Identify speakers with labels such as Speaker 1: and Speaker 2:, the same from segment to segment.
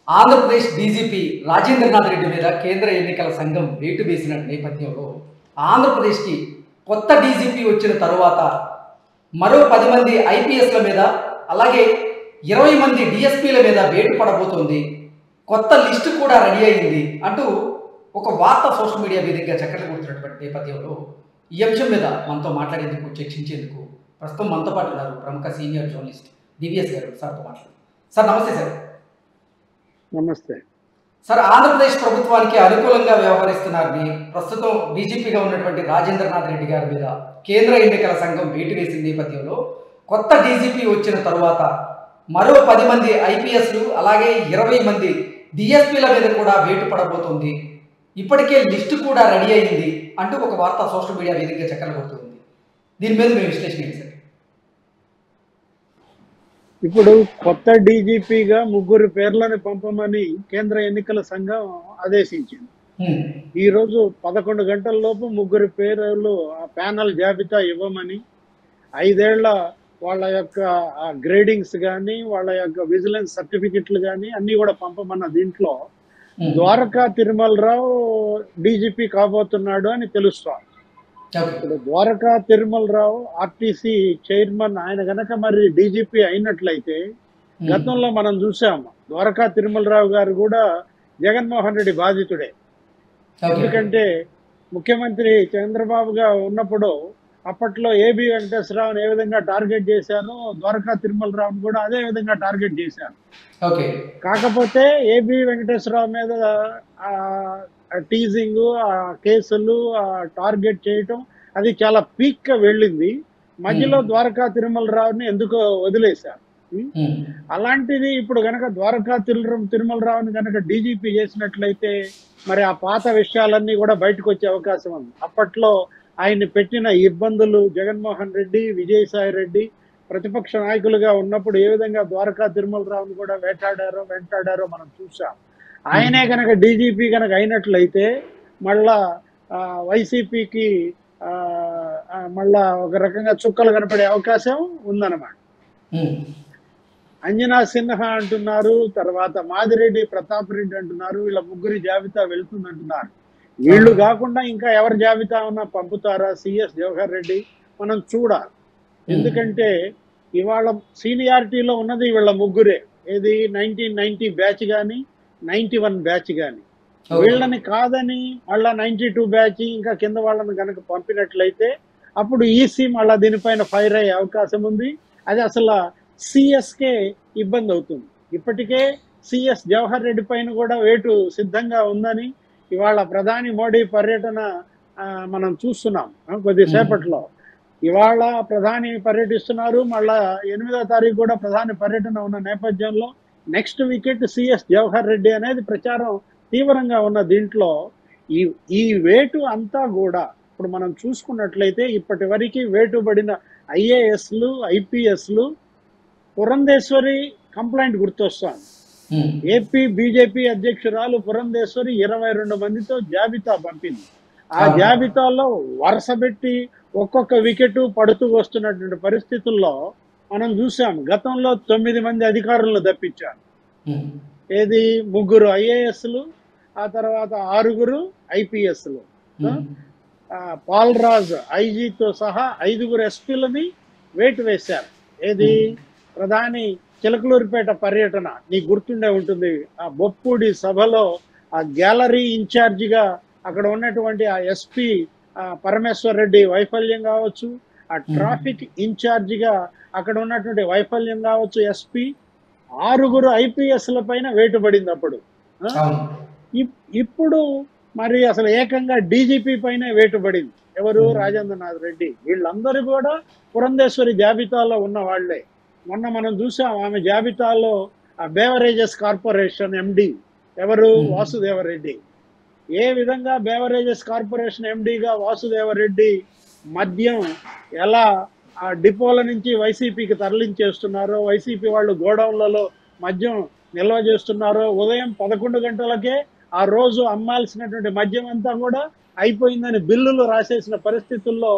Speaker 1: Andhra Pradesh DGP Rajendranath Reddy మీద కేంద్ర ఎన్నికల సంఘం వేటు వేసిన నేపథ్యంలో ఆంధ్రప్రదేశ్కి కొత్త డీజీపీ వచ్చిన తరువాత మరో 10 మంది ఐపీఎస్ల మీద అలాగే 20 మంది డిఎస్పీల మీద వేటు పడబోతోంది. కొత్త లిస్టు కూడా రెడీ అయింది అంటూ ఒక వార్త సోషల్ మీడియా వేదికగా చక్కర్లు కొడుతున్నటువంటి నేపథ్యంలో ఈ అంశం మీద మనతో మాట్లాడేందుకు చర్చించేందుకు ప్రస్తుతం మనతో పాటు ఉన్నారు ప్రముఖ సీనియర్ జర్నలిస్ట్ డివిఎస్ గారు. సార్తో మాట్లాడారు. సార్ నమస్తే సార్.
Speaker 2: నమస్తే
Speaker 1: సార్, ఆంధ్రప్రదేశ్ ప్రభుత్వానికి అనుకూలంగా వ్యవహరిస్తున్నారని ప్రస్తుతం డీజీపీగా ఉన్నటువంటి రాజేంద్రనాథ్ రెడ్డి గారి మీద కేంద్ర ఎన్నికల సంఘం వేటు వేసిన నేపథ్యంలో కొత్త డీజీపీ వచ్చిన తరువాత మరో 10 మంది ఐపీఎస్లు అలాగే 20 మంది డిఎస్పీల మీద కూడా వేటు పడబోతోంది. ఇప్పటికే లిస్టు కూడా రెడీ అయింది అంటూ ఒక వార్త సోషల్ మీడియా వేదికగా చక్కర్లు కొడుతుంది. దీని మీద మేము విశ్లేషణ ఏంటి సార్?
Speaker 2: ఇప్పుడు కొత్త డీజీపీగా 3 పేర్లను పంపమని కేంద్ర ఎన్నికల సంఘం ఆదేశించింది. ఈ రోజు 11 గంటల లోపు 3 పేర్లు ఆ ప్యానల్ జాబితా ఇవ్వమని, 5 ఏళ్ల వాళ్ళ యొక్క గ్రేడింగ్స్ కానీ వాళ్ళ యొక్క విజిలెన్స్ సర్టిఫికెట్లు కానీ అన్ని కూడా పంపమన్న దీంట్లో ద్వారకా తిరుమలరావు డీజీపీ కాబోతున్నాడు అని తెలుస్తోంది. ఇప్పుడు ద్వారకా తిరుమలరావు ఆర్టీసీ చైర్మన్, ఆయన గనక మరి డీజీపీ అయినట్లయితే గతంలో మనం చూసాము ద్వారకా తిరుమలరావు గారు కూడా జగన్మోహన్ రెడ్డి బాధితుడే. ఎందుకంటే ముఖ్యమంత్రి చంద్రబాబుగా ఉన్నప్పుడు అప్పట్లో ఏబి వెంకటేశ్వరరావుని ఏ విధంగా టార్గెట్ చేశారో ద్వారకా తిరుమలరావుని కూడా అదే విధంగా టార్గెట్ చేశారు. కాకపోతే ఏబి వెంకటేశ్వరరావు మీద టీజింగ్, కేసులు, టార్గెట్ చేయటం అది చాలా పీక్ గా వెళ్ళింది. మధ్యలో ద్వారకా తిరుమలరావుని ఎందుకో వదిలేశారు. అలాంటిది ఇప్పుడు గనక ద్వారకా తిరుమలరావుని గనక డీజీపీ చేసినట్లయితే మరి ఆ పాత విషయాలన్నీ కూడా బయటకు వచ్చే అవకాశం ఉంది. అప్పట్లో ఆయన్ని పెట్టిన ఇబ్బందులు, జగన్మోహన్ రెడ్డి, విజయసాయి రెడ్డి ప్రతిపక్ష నాయకులుగా ఉన్నప్పుడు ఏ విధంగా ద్వారకా తిరుమలరావుని కూడా వెంటాడారో మనం చూసాం. ఆయనే కనుక డీజీపీ కనుక అయినట్లయితే మళ్ళా వైసీపీకి మళ్ళా ఒక రకంగా చుక్కలు కనపడే అవకాశం ఉందన్నమాట. అంజనా సిన్హా అంటున్నారు, తర్వాత మాదిరెడ్డి ప్రతాప్ రెడ్డి అంటున్నారు, వీళ్ళ 3 జాబితా వెళ్తుందంటున్నారు. వీళ్ళు కాకుండా ఇంకా ఎవరి జాబితా ఉన్నా పంపుతారా? సిఎస్ జవహర్ రెడ్డి మనం చూడాలి. ఎందుకంటే ఇవాళ సీనియారిటీలో ఉన్నది వీళ్ళ 3. ఏది 1990 బ్యాచ్ కానీ 91 బ్యాచ్ కానీ. వీళ్ళని కాదని మళ్ళా 92 బ్యాచ్ ఇంకా కింద వాళ్ళని కనుక పంపినట్లయితే అప్పుడు ఈసీ మళ్ళా దీనిపైన ఫైర్ అయ్యే అవకాశం ఉంది. అది అసలు సిఎస్కే ఇబ్బంది అవుతుంది. ఇప్పటికే సిఎస్ జవహర్ రెడ్డి పైన కూడా వేటు సిద్ధంగా ఉందని ఇవాళ ప్రధాని మోడీ పర్యటన మనం చూస్తున్నాం. కొద్దిసేపట్లో ఇవాళ ప్రధాని పర్యటిస్తున్నారు. మళ్ళా 8వ తారీఖు కూడా ప్రధాని పర్యటన ఉన్న నేపథ్యంలో next wicket CS Jawahar Reddy అనేది ప్రచారం తీవ్రంగా ఉన్న దీంట్లో ఈ వేటు అంతా కూడా ఇప్పుడు మనం చూసుకున్నట్లయితే ఇప్పటి వరకు వేటుబడిన ఐఏఎస్లు, ఐపీఎస్లు పురంధేశ్వరి కంప్లైంట్ గుర్తొస్తాను. ఏపీ బీజేపీ అధ్యక్షురాలు పురంధేశ్వరి 22 మందితో జాబితా పంపింది. ఆ జాబితాలో వరుస పెట్టి ఒక్కొక్క వికెట్ పడుతూ వస్తున్నటువంటి పరిస్థితుల్లో మనం చూసాం. గతంలో 9 మంది అధికారులను తప్పించారు. ఏది 3 ఐఏఎస్లు, ఆ తర్వాత 6 ఐపీఎస్లు, పాల్రాజ్ ఐజీతో సహా 5 ఎస్పీలని వేటు వేశారు. ఏది ప్రధాని చిలకలూరిపేట పర్యటన నీకు గుర్తుండే ఉంటుంది. ఆ బొప్పూడి సభలో ఆ గ్యాలరీ ఇన్ఛార్జిగా అక్కడ ఉన్నటువంటి ఆ ఎస్పీ పరమేశ్వర్ రెడ్డి వైఫల్యం కావచ్చు, ఆ ట్రాఫిక్ ఇన్ఛార్జిగా అక్కడ ఉన్నటువంటి వైఫల్యం కావచ్చు, ఎస్పీ 6 ఐపీఎస్ల పైన వేటుబడింది అప్పుడు. ఇప్పుడు మరి అసలు ఏకంగా డీజీపీ పైన వేటుబడింది. ఎవరు? రాజేంద్రనాథ్ రెడ్డి. వీళ్ళందరూ కూడా పురంధేశ్వరి జాబితాలో ఉన్న వాళ్లే. మొన్న మనం చూసాం ఆమె జాబితాలో ఆ బేవరేజెస్ కార్పొరేషన్ ఎండి ఎవరు? వాసుదేవరెడ్డి. ఏ విధంగా బేవరేజెస్ కార్పొరేషన్ ఎండిగా వాసుదేవరెడ్డి మద్యం ఎలా ఆ డిపోల నుంచి వైసీపీకి తరలించేస్తున్నారో, వైసీపీ వాళ్ళు గోడౌన్లలో మద్యం నిల్వ చేస్తున్నారో, ఉదయం 11 గంటలకే ఆ రోజు అమ్మాల్సినటువంటి మద్యం అంతా కూడా అయిపోయిందని బిల్లులు రాసేసిన పరిస్థితుల్లో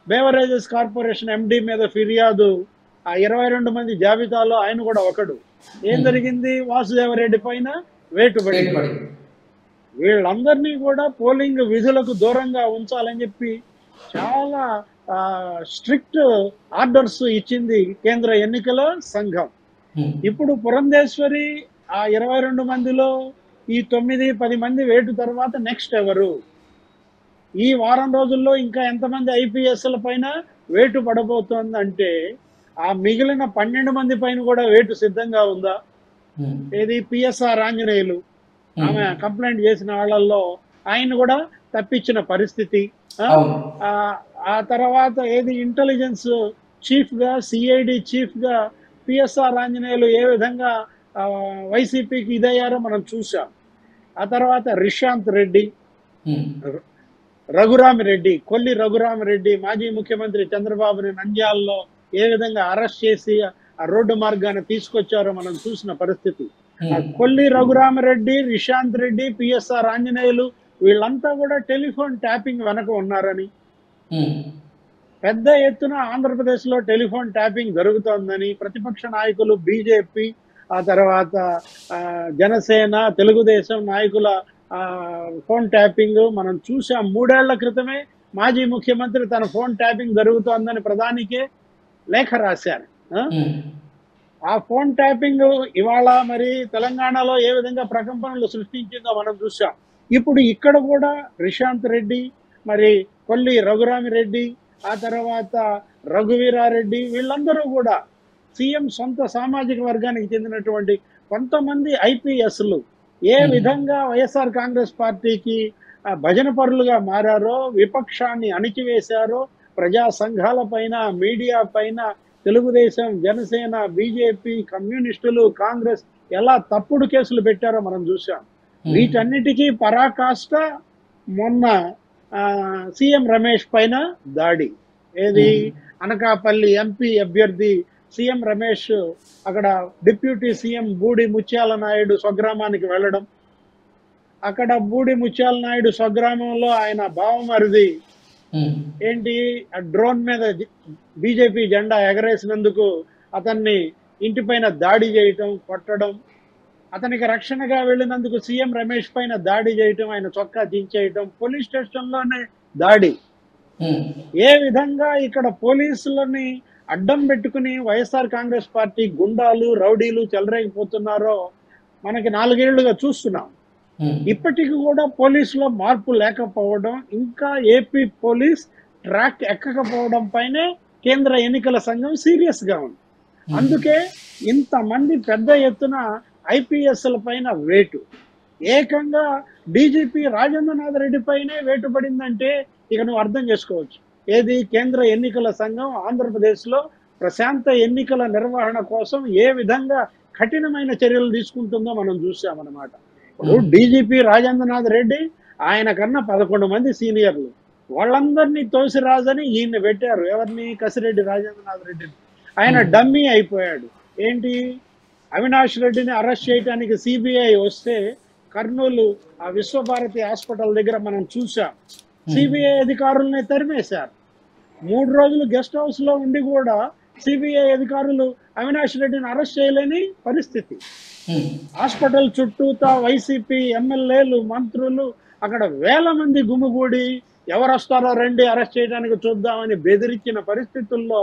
Speaker 2: బేవరేజెస్ కార్పొరేషన్ ఎండి మీద ఫిర్యాదు ఆ 22 మంది జాబితాలో ఆయన కూడా ఒకడు. ఏం జరిగింది? వాసుదేవరెడ్డి పైన వేటు పడింది.
Speaker 1: పెట్టుబడి.
Speaker 2: వీళ్ళందరినీ కూడా పోలింగ్ విధులకు దూరంగా ఉంచాలని చెప్పి చాలా స్ట్రిక్ట్ ఆర్డర్స్ ఇచ్చింది కేంద్ర ఎన్నికల సంఘం.
Speaker 1: ఉమ్,
Speaker 2: ఇప్పుడు పురంధేశ్వరి ఆ 22 మందిలో ఈ 9-10 మంది వేటు తర్వాత నెక్స్ట్ ఎవరు? ఈ వారం రోజుల్లో ఇంకా ఎంతమంది ఐపీఎస్ల పైన వేటు పడబోతోంది అంటే ఆ మిగిలిన 12 మంది పైన కూడా వేటు సిద్ధంగా ఉందా?
Speaker 1: ఉమ్,
Speaker 2: ఏది పిఎస్ఆర్ ఆంజనేయులు ఆమె కంప్లైంట్ చేసిన వాళ్ళల్లో ఆయన కూడా తప్పించిన పరిస్థితి.
Speaker 1: అవును.
Speaker 2: ఆ తర్వాత ఏది ఇంటెలిజెన్స్ చీఫ్ గా సిఐడి చీఫ్ గా పిఎస్ఆర్ ఆంజనేయులు ఏ విధంగా వైసీపీకి ఇదయ్యారో మనం చూసాం. ఆ తర్వాత రిషాంత్ రెడ్డి,
Speaker 1: ఉమ్,
Speaker 2: రఘురామిరెడ్డి, కొల్లి రఘురామిరెడ్డి మాజీ ముఖ్యమంత్రి చంద్రబాబుని నంద్యాలలో ఏ విధంగా అరెస్ట్ చేసి ఆ రోడ్డు మార్గాన్ని తీసుకొచ్చారో మనం చూసిన పరిస్థితి. ఆ కొల్లి రఘురామిరెడ్డి, రిషాంత్ రెడ్డి, పిఎస్ఆర్ ఆంజనేయులు వీళ్ళంతా కూడా టెలిఫోన్ ట్యాపింగ్ వెనక ఉన్నారని,
Speaker 1: ఉమ్,
Speaker 2: పెద్ద ఎత్తున ఆంధ్రప్రదేశ్లో టెలిఫోన్ ట్యాపింగ్ జరుగుతోందని ప్రతిపక్ష నాయకులు బీజేపీ, ఆ తర్వాత జనసేన, తెలుగుదేశం నాయకుల ఫోన్ ట్యాపింగ్ మనం చూసాం. 3 ఏళ్ల క్రితమే మాజీ ముఖ్యమంత్రి తన ఫోన్ ట్యాపింగ్ జరుగుతోందని ప్రధానికే లేఖ రాశారు. ఆ ఫోన్ ట్యాపింగ్ ఇవాళ మరి తెలంగాణలో ఏ విధంగా ప్రకంపనలు సృష్టించిందో మనం చూసాం. ఇప్పుడు ఇక్కడ కూడా రిషాంత్ రెడ్డి, మరి కొల్లి రఘురామిరెడ్డి, ఆ తర్వాత రఘువీరారెడ్డి వీళ్ళందరూ కూడా సీఎం సొంత సామాజిక వర్గానికి చెందినటువంటి కొంతమంది ఐపీఎస్లు ఏ విధంగా వైఎస్ఆర్ కాంగ్రెస్ పార్టీకి భజన పరులుగా మారారో, విపక్షాన్ని అణిచివేశారో, ప్రజా సంఘాల పైన, మీడియా పైన తెలుగుదేశం, జనసేన, బీజేపీ, కమ్యూనిస్టులు, కాంగ్రెస్ ఎలా తప్పుడు కేసులు పెట్టారో మనం చూసాం. వీటన్నిటికీ పరాకాష్ట మొన్న సీఎం రమేష్ పైన దాడి. ఏది అనకాపల్లి ఎంపీ అభ్యర్థి సీఎం రమేష్ అక్కడ డిప్యూటీ సీఎం బూడి ముత్యాల నాయుడు స్వగ్రామానికి వెళ్ళడం, అక్కడ బూడి ముత్యాల నాయుడు స్వగ్రామంలో ఆయన బావమరిది ఏంటి డ్రోన్ మీద బీజేపీ జెండా ఎగరేసినందుకు అతన్ని ఇంటిపైన దాడి చేయటం, కొట్టడం, అతనికి రక్షణగా వెళ్ళినందుకు సీఎం రమేష్ పైన దాడి చేయటం, ఆయన చొక్కా దించేయటం, పోలీస్ స్టేషన్లోనే దాడి. ఏ విధంగా ఇక్కడ పోలీసులని అడ్డం పెట్టుకుని వైఎస్ఆర్ కాంగ్రెస్ పార్టీ గుండాలు, రౌడీలు చెలరేగిపోతున్నారో మనకి 4 ఏళ్లుగా చూస్తున్నాం. ఇప్పటికి కూడా పోలీసులో మార్పు లేకపోవడం, ఇంకా ఏపీ పోలీస్ ట్రాక్ ఎక్కకపోవడం పైనే కేంద్ర ఎన్నికల సంఘం సీరియస్ గా ఉంది. అందుకే ఇంతమంది పెద్ద ఎత్తున ఐపీఎస్ల పైన వేటు, ఏకంగా డీజీపీ రాజేంద్రనాథ్ రెడ్డి పైనే వేటు పడిందంటే ఇక నువ్వు అర్థం చేసుకోవచ్చు. ఏది కేంద్ర ఎన్నికల సంఘం ఆంధ్రప్రదేశ్లో ప్రశాంత ఎన్నికల నిర్వహణ కోసం ఏ విధంగా కఠినమైన చర్యలు తీసుకుంటుందో మనం చూసామన్నమాట. ఇప్పుడు డీజీపీ రాజేంద్రనాథ్ రెడ్డి ఆయన కన్నా 11 మంది సీనియర్లు, వాళ్ళందరినీ తోసిరాజని ఈయన పెట్టారు. ఎవరిని? కసిరెడ్డి రాజేంద్రనాథ్ రెడ్డిని. ఆయన డమ్మీ అయిపోయాడు. ఏంటి? అవినాష్ రెడ్డిని అరెస్ట్ చేయడానికి సిబిఐ వస్తే కర్నూలు ఆ విశ్వభారతి హాస్పిటల్ దగ్గర మనం చూసాం. సిబిఐ అధికారులనే తరిమేశారు. 3 రోజులు గెస్ట్ హౌస్ లో ఉండి కూడా సిబిఐ అధికారులు అవినాష్ రెడ్డిని అరెస్ట్ చేయలేని పరిస్థితి. హాస్పిటల్ చుట్టూతా వైసీపీ ఎమ్మెల్యేలు, మంత్రులు అక్కడ వేల మంది గుమిగూడి ఎవరు వస్తారో రండి అరెస్ట్ చేయడానికి చూద్దామని బెదిరించిన పరిస్థితుల్లో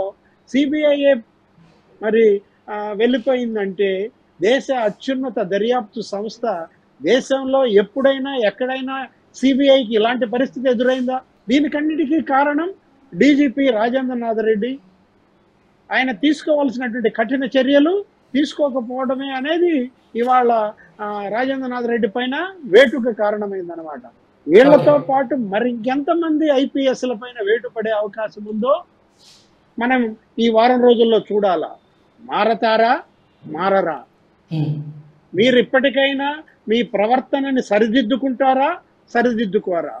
Speaker 2: సిబిఐ మరి వెళ్ళిపోయిందంటే దేశ అత్యున్నత దర్యాప్తు సంస్థ దేశంలో ఎప్పుడైనా ఎక్కడైనా సిబిఐకి ఇలాంటి పరిస్థితి ఎదురైందా? దీనికన్నిటికీ కారణం డీజీపీ రాజేంద్రనాథ్ రెడ్డి. ఆయన తీసుకోవాల్సినటువంటి కఠిన చర్యలు తీసుకోకపోవడమే అనేది ఇవాళ రాజేంద్రనాథ్ రెడ్డి పైన వేటుకు కారణమైందనమాట. వీళ్లతో పాటు మరి ఇంకెంతమంది ఐపీఎస్ల పైన వేటు పడే అవకాశం ఉందో మనం ఈ వారం రోజుల్లో చూడాలా. మారతారా, మారరా? మీరు ఇప్పటికైనా మీ ప్రవర్తనని సరిదిద్దుకుంటారా, సరిదిద్దుకోరా?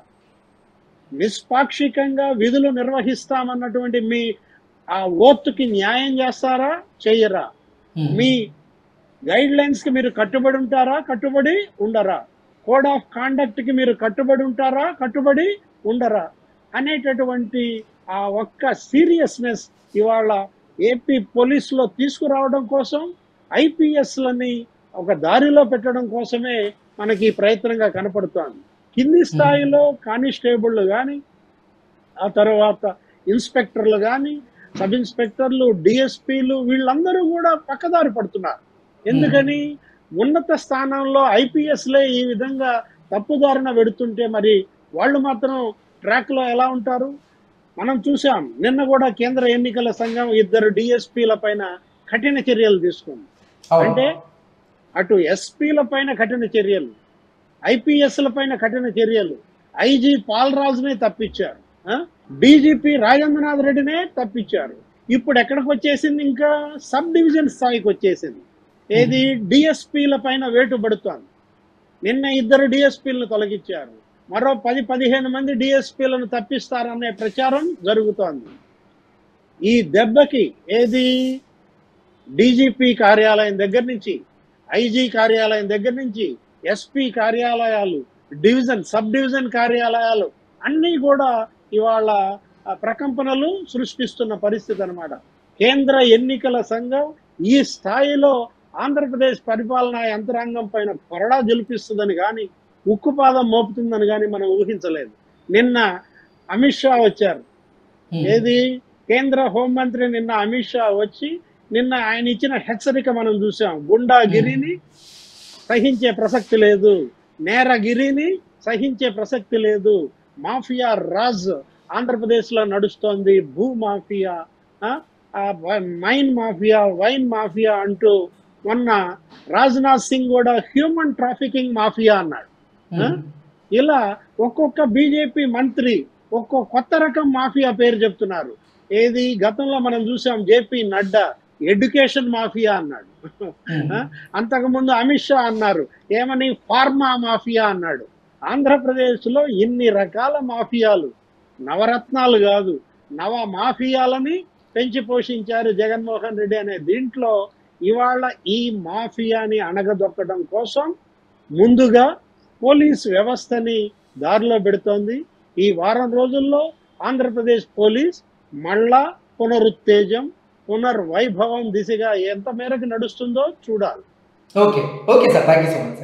Speaker 2: నిష్పాక్షికంగా విధులు నిర్వహిస్తామన్నటువంటి మీ ఆ ఓత్తుకి న్యాయం చేస్తారా, చెయ్యరా? మీ గైడ్ లైన్స్ కి మీరు కట్టుబడి ఉంటారా, కట్టుబడి ఉండరా? కోడ్ ఆఫ్ కాండక్ట్ కి మీరు కట్టుబడి ఉంటారా, కట్టుబడి ఉండరా అనేటటువంటి ఆ ఒక్క సీరియస్నెస్ ఇవాళ ఏపీ పోలీసులో తీసుకురావడం కోసం ఐపీఎస్లని ఒక దారిలో పెట్టడం కోసమే మనకి ఈ ప్రయత్నంగా కనపడుతోంది. కింది స్థాయిలో కానిస్టేబుళ్ళు కానీ, ఆ తర్వాత ఇన్స్పెక్టర్లు కానీ, సబ్ ఇన్స్పెక్టర్లు, డిఎస్పీలు వీళ్ళందరూ కూడా పక్కదారి పడుతున్నారు. ఎందుకని? ఉన్నత స్థానంలో ఐపీఎస్లే ఈ విధంగా తప్పుదారిన వెడుతుంటే మరి వాళ్ళు మాత్రం ట్రాక్లో ఎలా ఉంటారు? మనం చూసాం, నిన్న కూడా కేంద్ర ఎన్నికల సంఘం 2 డిఎస్పీల పైన కఠిన చర్యలు తీసుకుంది. అంటే అటు ఎస్పీల పైన కఠిన చర్యలు, ఐపీఎస్ల పైన కఠిన చర్యలు, ఐజీ పాల్రాజునే తప్పించారు, డీజీపీ రాజేంద్రనాథ్ రెడ్డినే తప్పించారు. ఇప్పుడు ఎక్కడికి వచ్చేసింది? ఇంకా సబ్ డివిజన్ స్థాయికి వచ్చేసింది. ఏది? డిఎస్పీల పైన వేటు పడుతోంది. నిన్న 2 డిఎస్పీలను తొలగించారు, మరో 10-15 మంది డిఎస్పీలను తప్పిస్తారనే ప్రచారం జరుగుతోంది. ఈ దెబ్బకి ఏది? డీజీపీ కార్యాలయం దగ్గర నుంచి, ఐజీ కార్యాలయం దగ్గర నుంచి, ఎస్పీ కార్యాలయాలు, సబ్ డివిజన్ కార్యాలయాలు అన్నీ కూడా ఇవాళ ప్రకంపనలు సృష్టిస్తున్న పరిస్థితి అన్నమాట. కేంద్ర ఎన్నికల సంఘం ఈ స్థాయిలో ఆంధ్రప్రదేశ్ పరిపాలనా యంత్రాంగం పైన కొరడా జలిపిస్తుందని కానీ, ఉక్కుపాదం మోపుతుందని కానీ మనం ఊహించలేదు. నిన్న అమిత్ షా వచ్చారు. ఏది? కేంద్ర హోంమంత్రి నిన్న అమిత్ షా వచ్చి నిన్న ఆయన ఇచ్చిన హెచ్చరిక మనం చూసాం. గుండాగిరిని సహించే ప్రసక్తి లేదు, నేరగిరిని సహించే ప్రసక్తి లేదు, మాఫియా రాజ్ ఆంధ్రప్రదేశ్లో నడుస్తోంది, భూ mafia, mine mafia, wine mafia అంటూ మొన్న రాజ్నాథ్ సింగ్ కూడా హ్యూమన్ ట్రాఫికింగ్ మాఫియా అన్నాడు. ఇలా ఒక్కొక్క బీజేపీ మంత్రి ఒక్కొక్క కొత్త రకం మాఫియా పేరు చెప్తున్నారు. ఏది? గతంలో మనం చూసాం, జేపీ నడ్డా ఎడ్యుకేషన్ మాఫియా అన్నాడు. అంతకుముందు అమిత్ షా అన్నారు ఏమని? ఫార్మా మాఫియా అన్నాడు. ఆంధ్రప్రదేశ్లో ఇన్ని రకాల మాఫియాలు, నవరత్నాలు కాదు, నవ మాఫియాలని పెంచి పోషించారు జగన్మోహన్ రెడ్డి అనే దీంట్లో ఇవాళ ఈ మాఫియాని అణగదొక్కడం కోసం ముందుగా పోలీస్ వ్యవస్థని దారిలో పెడుతోంది. ఈ వారం రోజుల్లో ఆంధ్రప్రదేశ్ పోలీస్ మళ్ళా పునరుత్తేజం, పునర్వైభవం దిశగా ఎంత మేరకు నడుస్తుందో చూడాలి.
Speaker 1: Okay, okay sir, thank you so much.